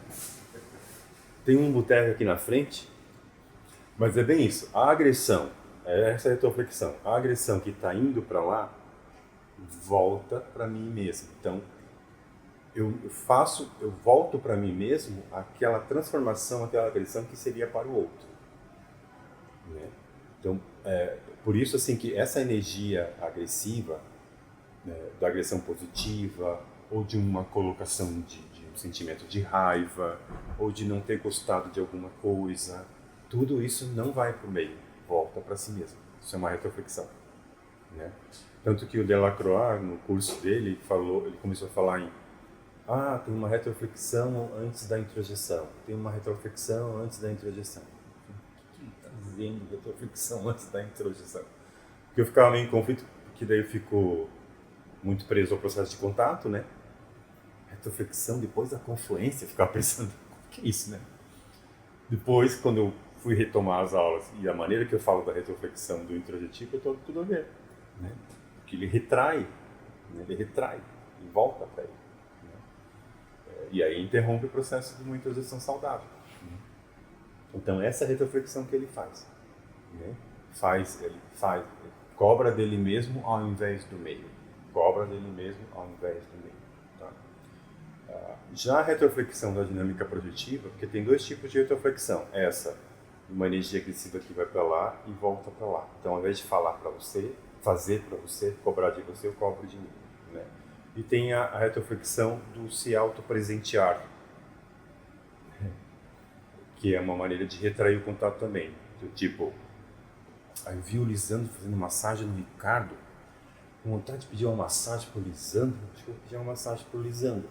Tem um boteco aqui na frente, mas é bem isso. A agressão, essa é a retroflexão. A agressão que está indo para lá, volta para mim mesmo. Então, eu volto para mim mesmo aquela transformação, aquela agressão que seria para o outro. Né? Então, por isso assim que essa energia agressiva, né, da agressão positiva, ou de uma colocação de um sentimento de raiva, ou de não ter gostado de alguma coisa, tudo isso não vai para o meio, volta para si mesmo. Isso é uma retroflexão. Né? Tanto que o Delacroix, no curso dele, ele começou a falar em tem uma retroflexão antes da introjeção, tem uma retroflexão antes da introjeção. O que ele está dizendo, retroflexão antes da introjeção? Porque eu ficava meio em conflito, porque daí eu fico muito preso ao processo de contato, né? Retroflexão depois da confluência, eu ficava pensando, o que é isso, né? Depois, quando eu fui retomar as aulas e a maneira que eu falo da retroflexão do introjetivo, eu estou tudo a ver, né? Porque ele retrai, né? Ele retrai e volta para ele. E aí interrompe o processo de uma introjeção saudável. Então essa é a retroflexão que ele faz. Né? Ele cobra dele mesmo ao invés do meio. Cobra dele mesmo ao invés do meio. Tá? Já a retroflexão da dinâmica projetiva, porque tem dois tipos de retroflexão. Essa, uma energia agressiva que vai para lá e volta para lá. Então ao invés de falar para você, fazer para você, cobrar de você, eu cobro de mim. Né? E tem a retroflexão do se autopresentear, que é uma maneira de retrair o contato também. Do tipo, eu vi o Lisandro fazendo massagem no Ricardo, com vontade de pedir uma massagem para o Lisandro, acho que eu vou pedir uma massagem para o Lisandro.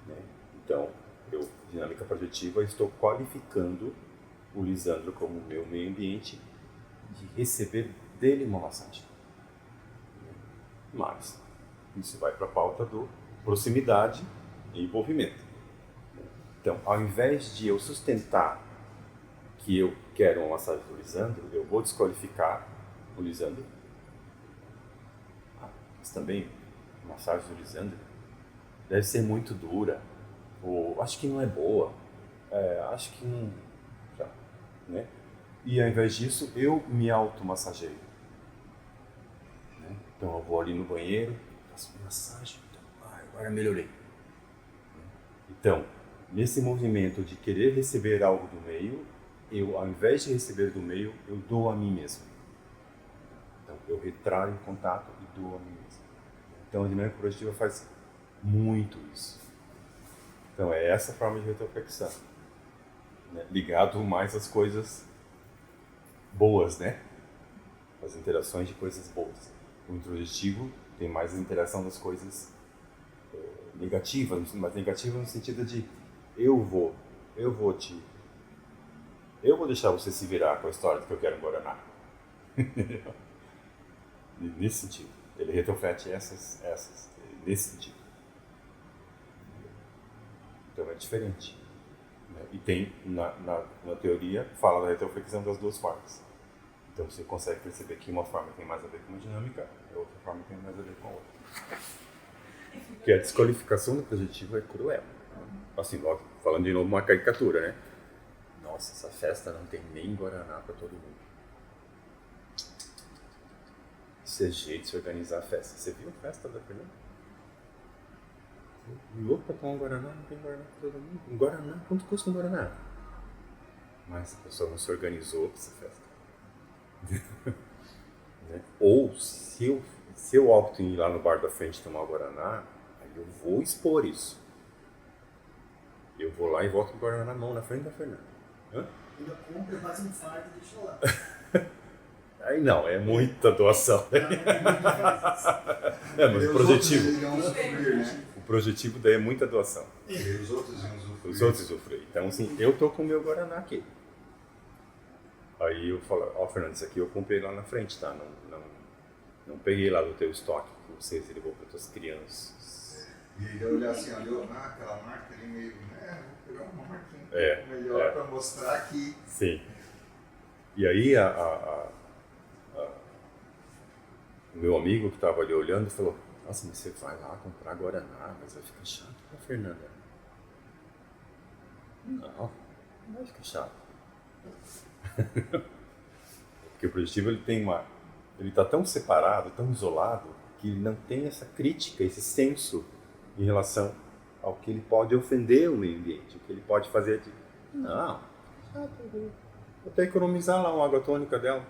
Né? Então, dinâmica projetiva, estou qualificando o Lisandro como meu meio ambiente de receber dele uma massagem. Mas isso vai para a pauta do proximidade em envolvimento. Então, ao invés de eu sustentar que eu quero uma massagem do Lisandro, eu vou desqualificar o Lisandro. Mas também, a massagem do Lisandro deve ser muito dura, ou acho que não é boa, acho que não... né? E ao invés disso, eu me automassageio. Né? Então eu vou ali no banheiro, faço uma massagem, agora melhorei. Então, nesse movimento de querer receber algo do meio, eu, ao invés de receber do meio, eu dou a mim mesmo. Então, eu retraio o contato e dou a mim mesmo. Então, a dinâmica projetiva faz muito isso. Então, é essa forma de retroflexão. Né? Ligado mais às coisas boas, né? As interações de coisas boas. O introjetivo tem mais a interação das coisas negativas, mas negativas no sentido de eu vou deixar você se virar com a história de que eu quero um Guaraná. Nesse sentido. Ele retroflete essas nesse sentido. Então é diferente. Né? E tem, na teoria, fala da retroflexão das duas formas. Então você consegue perceber que uma forma tem mais a ver com uma dinâmica, e a outra forma tem mais a ver com a outra. Porque a desqualificação do projetivo é cruel. Assim, logo, falando de novo uma caricatura, né? Nossa, essa festa não tem nem Guaraná para todo mundo. Isso é jeito de se organizar a festa. Você viu a festa da Fernanda? Louco para tomar um Guaraná, não tem Guaraná para todo mundo. Um Guaraná? Quanto custa um Guaraná? Mas a pessoa não se organizou para essa festa. Né? Ou se eu opto em ir lá no bar da frente tomar o Guaraná, aí eu vou expor isso. Eu vou lá e volto com o Guaraná na mão, na frente da Fernanda. Ainda compra, faz um fardo e deixa lá. Aí não, é muita doação. Mas o projetivo daí é muita doação. E os outros iam usufruir. Os outros usufruem. Então, assim, eu tô com o meu Guaraná aqui. Aí eu falo, Fernando, isso aqui eu comprei lá na frente, tá? Não peguei lá do teu estoque que você reservou para tuas crianças. E ele olhar assim, olhou, aquela marca ali meio, vou pegar uma marquinha melhor para mostrar que... Sim. E aí o meu amigo que estava ali olhando falou, nossa, mas você vai lá comprar Guaraná, mas vai ficar chato pra Fernanda. Não vai ficar chato. Porque o projetivo ele está tão separado, tão isolado, que ele não tem essa crítica, esse senso em relação ao que ele pode ofender o meio ambiente, o que ele pode fazer de... Não, vou até economizar lá uma água tônica dela.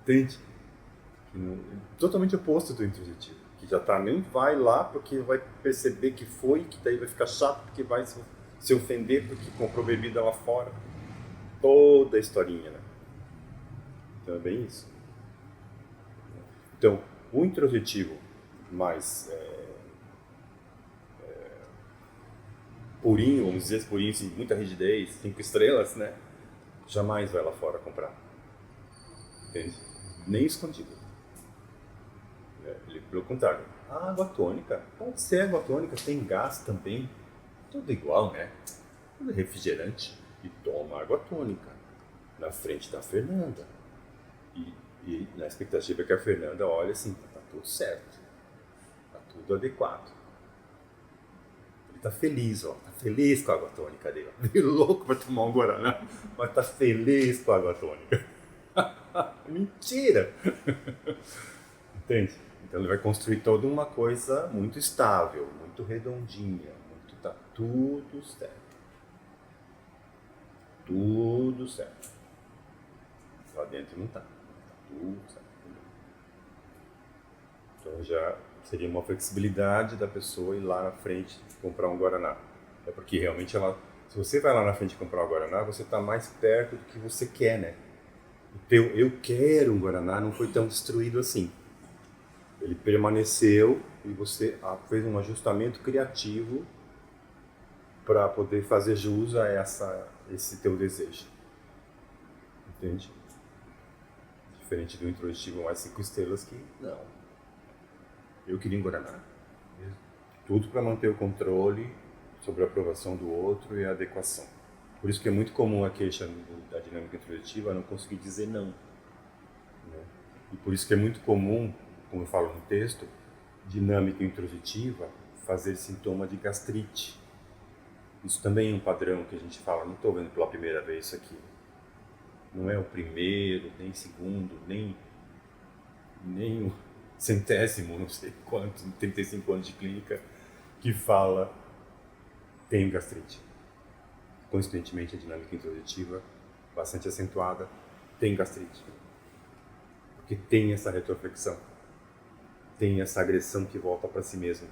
Entende? Totalmente oposto do introjetivo, que já tá, nem vai lá porque vai perceber que foi, que daí vai ficar chato porque vai se ofender porque comprou bebida lá fora. Toda a historinha, né? Então é bem isso. Então, o introjetivo mais purinho, vamos dizer purinho, assim, muita rigidez, 5 estrelas, né? Jamais vai lá fora comprar. Entende? Nem escondido. Ele, pelo contrário, a água tônica, pode ser água tônica, tem gás também, tudo igual, né? Tudo refrigerante. E toma água tônica na frente da Fernanda. E na expectativa que a Fernanda olha assim, tá tudo certo, tá tudo adequado. Ele tá feliz, tá feliz com a água tônica dele. Meio louco pra tomar um Guaraná, mas tá feliz com a água tônica. Mentira! Entende? Então ele vai construir toda uma coisa muito estável, muito redondinha, tá tudo certo. Tudo certo. Lá dentro não tá. Tá tudo certo. Então já seria uma flexibilidade da pessoa ir lá na frente e comprar um Guaraná. É porque realmente se você vai lá na frente e comprar um Guaraná, você está mais perto do que você quer, né? O teu eu quero um Guaraná não foi tão destruído assim. Ele permaneceu e você fez um ajustamento criativo para poder fazer jus a esse teu desejo. Entende? Diferente do introjetivo mais 5 estrelas que não. Eu queria um Guaraná. Tudo para manter o controle sobre a aprovação do outro e a adequação. Por isso que é muito comum a queixa da dinâmica introjetiva não conseguir dizer não. Né? E por isso que é muito comum, como eu falo no texto, dinâmica introjetiva fazer sintoma de gastrite. Isso também é um padrão que a gente fala, não estou vendo pela primeira vez isso aqui. Não é o primeiro, nem segundo, nem o centésimo, não sei quanto, 35 anos de clínica, que fala tem gastrite. Coincidentemente, a dinâmica introjetiva, bastante acentuada, tem gastrite. Porque tem essa retroflexão, tem essa agressão que volta para si mesmo.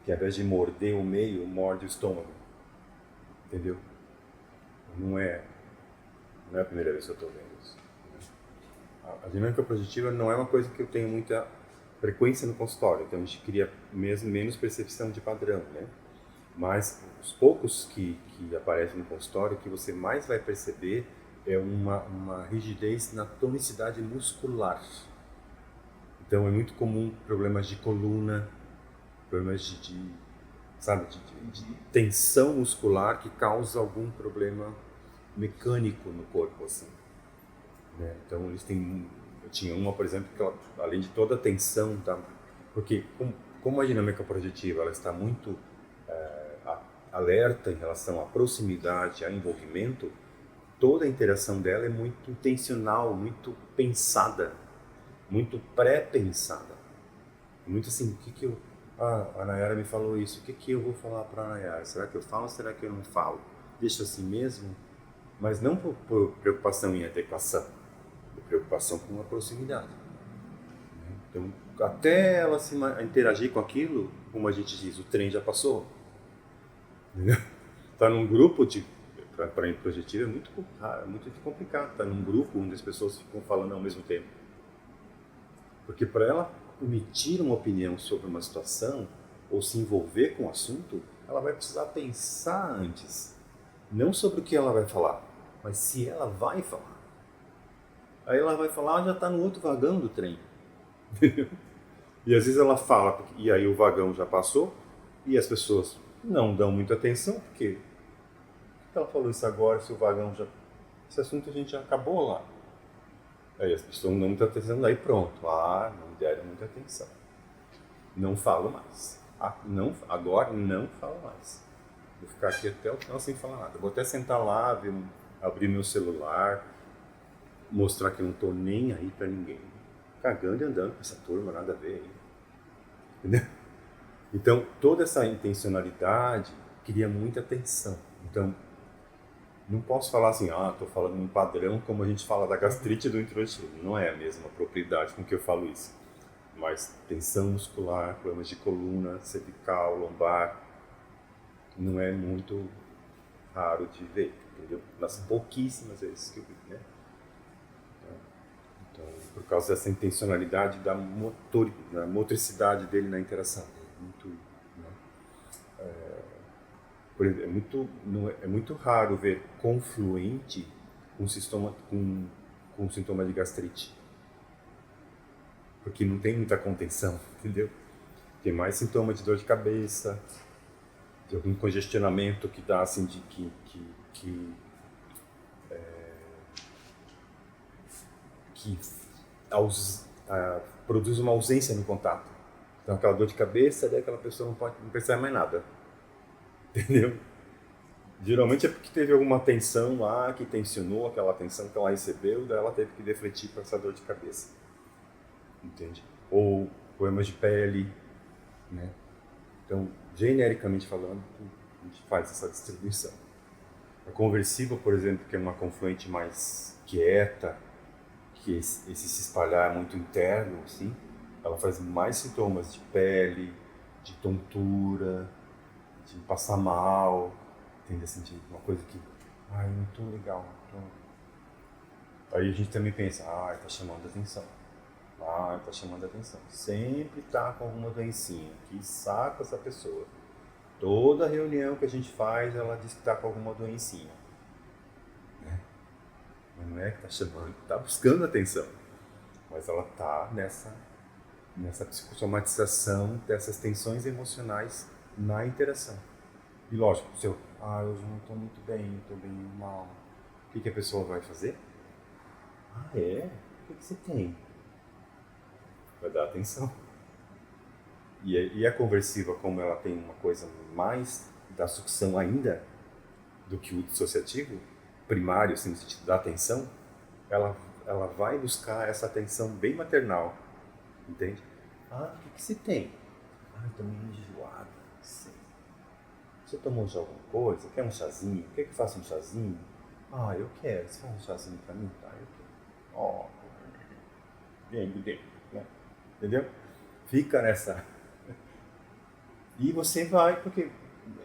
Que ao invés de morder o meio, morde o estômago. Entendeu? Não é a primeira vez que eu estou vendo isso. A dinâmica projetiva não é uma coisa que eu tenho muita frequência no consultório, então a gente cria mesmo menos percepção de padrão, né? Mas os poucos que aparecem no consultório, o que você mais vai perceber é uma rigidez na tonicidade muscular. Então é muito comum problemas de coluna, problemas de tensão muscular que causa algum problema mecânico no corpo, assim. Né? Então eles têm, eu tinha uma, por exemplo, que ela, além de toda a tensão, tá? Porque como a dinâmica projetiva ela está muito alerta em relação à proximidade, ao envolvimento, toda a interação dela é muito intencional, muito pensada, muito pré-pensada. Muito assim, a Nayara me falou isso, o que eu vou falar para a Nayara? Será que eu falo ou será que eu não falo? Deixa assim mesmo? Mas não por preocupação em adequação, por preocupação com a proximidade. Então, até ela se interagir com aquilo, como a gente diz, o trem já passou. Está num grupo para projetivo é muito complicado. Está num grupo onde as pessoas ficam falando ao mesmo tempo. Porque para ela emitir uma opinião sobre uma situação ou se envolver com o assunto, ela vai precisar pensar antes. Não sobre o que ela vai falar, mas se ela vai falar. Aí ela vai falar, já está no outro vagão do trem. E às vezes ela fala, e aí o vagão já passou, e as pessoas não dão muita atenção, porque por que ela falou isso agora, se o vagão já... Esse assunto a gente já acabou lá. Aí as pessoas não dão muita atenção, daí pronto. Não deram muita atenção. Não falo mais. Agora não falo mais. Vou ficar aqui até o final sem falar nada. Vou até sentar lá, abrir meu celular, mostrar que eu não estou nem aí para ninguém. Cagando e andando com essa turma, nada a ver aí. Entendeu? Então, toda essa intencionalidade cria muita atenção. Então, não posso falar assim, estou falando um padrão como a gente fala da gastrite do introjetivo. Não é a mesma propriedade com que eu falo isso. Mas tensão muscular, problemas de coluna, cervical, lombar, não é muito raro de ver, entendeu? Nas pouquíssimas vezes que eu vi, né? Então, por causa dessa intencionalidade da motricidade dele na interação. Muito, né? Por exemplo, é muito raro ver confluente com sintoma de gastrite. Porque não tem muita contenção, entendeu? Tem mais sintoma de dor de cabeça, de algum congestionamento que dá assim, produz uma ausência no contato. Então aquela dor de cabeça, daí aquela pessoa não percebe mais nada. Entendeu? Geralmente é porque teve alguma tensão lá que tensionou aquela tensão que ela recebeu, daí ela teve que refletir para essa dor de cabeça. Entende? Ou problemas de pele, né? Então, genericamente falando, a gente faz essa distribuição. A conversiva, por exemplo, que é uma confluente mais quieta, que esse se espalhar é muito interno, assim, ela faz mais sintomas de pele, de tontura, de passar mal, entende? Assim, de uma coisa que, não tô legal. Aí a gente também pensa, tá chamando atenção. Tá chamando atenção. Sempre tá com alguma doencinha. Que saco essa pessoa. Toda reunião que a gente faz, ela diz que tá com alguma doencinha. Né? Mas não é que tá chamando, tá buscando atenção. Mas ela tá nessa psicossomatização dessas tensões emocionais na interação. E lógico, se eu, hoje não estou muito bem, estou bem mal, o que a pessoa vai fazer? O que você tem? Vai dar atenção. E a conversiva, como ela tem uma coisa mais da sucção ainda do que o dissociativo, primário, assim, no sentido da atenção, ela vai buscar essa atenção bem maternal, entende? O que você tem? Estou meio enjoada, não sei. Você tomou já alguma coisa? Quer um chazinho? Quer que eu faça um chazinho? Eu quero. Você faz um chazinho pra mim? Tá, eu quero. Vem, né? Entendeu? Fica nessa... E você vai, porque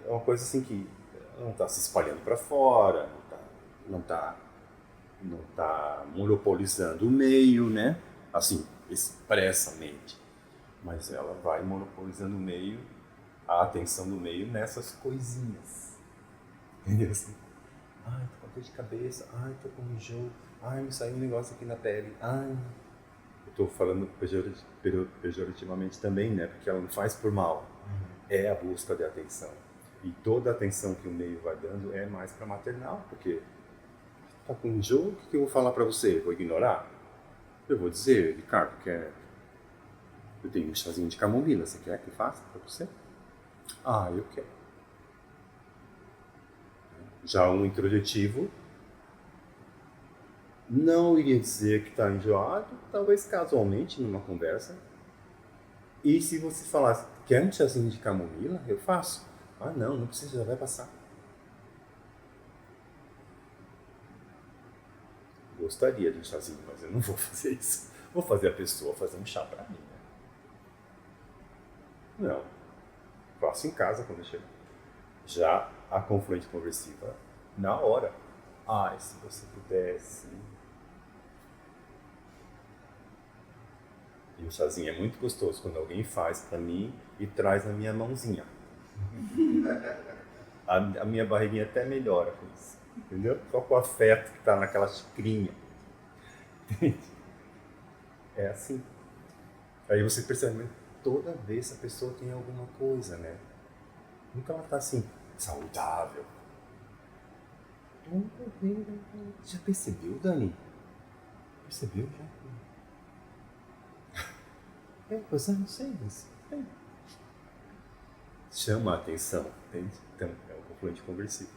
é uma coisa assim que não está se espalhando para fora, não tá monopolizando o meio, né? Assim, expressamente. Mas ela vai monopolizando o meio, a atenção do meio nessas coisinhas. Entendeu? Assim, tô com dor de cabeça, tô com enjoo, me saiu um negócio aqui na pele, Eu estou falando pejorativamente também, né? Porque ela não faz por mal. É a busca de atenção. E toda a atenção que o meio vai dando é mais para maternal, porque tá com enjoo, o que eu vou falar para você? Vou ignorar? Eu vou dizer, Ricardo, eu tenho um chazinho de camomila, você quer que eu faça para você? Eu quero. Já um introjetivo não iria dizer que está enjoado, talvez casualmente numa conversa. E se você falasse, quer um chazinho de camomila? Eu faço. Não precisa, já vai passar. Gostaria de um chazinho, mas eu não vou fazer isso. Vou fazer a pessoa fazer um chá para mim, né? Não. Faço em casa quando eu chego. Já a confluente conversiva, na hora. Se você pudesse... E o chazinho é muito gostoso quando alguém faz para mim e traz na minha mãozinha. A minha barriguinha até melhora com isso, entendeu? Só com o afeto que está naquela xicrinha. É assim. Aí você percebe, mas toda vez a pessoa tem alguma coisa, né? Nunca ela está assim, saudável. Já percebeu, Dani? Percebeu já? Pois eu não sei, mas... Chama a atenção, entende? Então, é um confluente conversivo.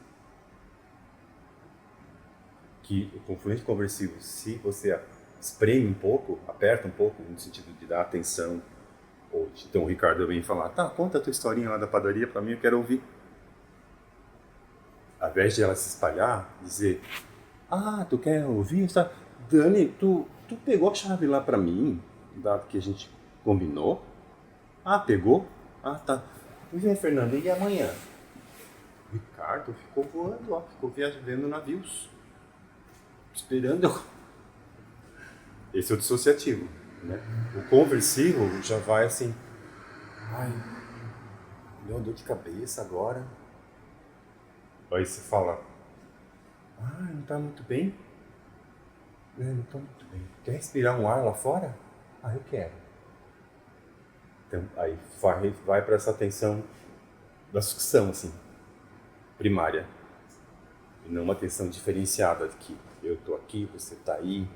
Que o confluente conversivo, se você espreme um pouco, aperta um pouco, no sentido de dar atenção, ou então o Ricardo vem falar, conta a tua historinha lá da padaria pra mim, eu quero ouvir. Ao invés de ela se espalhar, dizer, tu quer ouvir? Dani, tu pegou a chave lá pra mim, dado que a gente combinou? Pegou? Tá. E vem, Fernanda, e amanhã? O Ricardo ficou voando, ficou vendo navios. Esperando eu... Esse é o dissociativo, né? O conversivo já vai assim... deu uma dor de cabeça agora. Aí você fala... não tá muito bem? Não tô muito bem. Quer respirar um ar lá fora? Eu quero. Então, aí vai para essa atenção da sucção, assim, primária. E não uma atenção diferenciada de que eu tô aqui, você tá aí.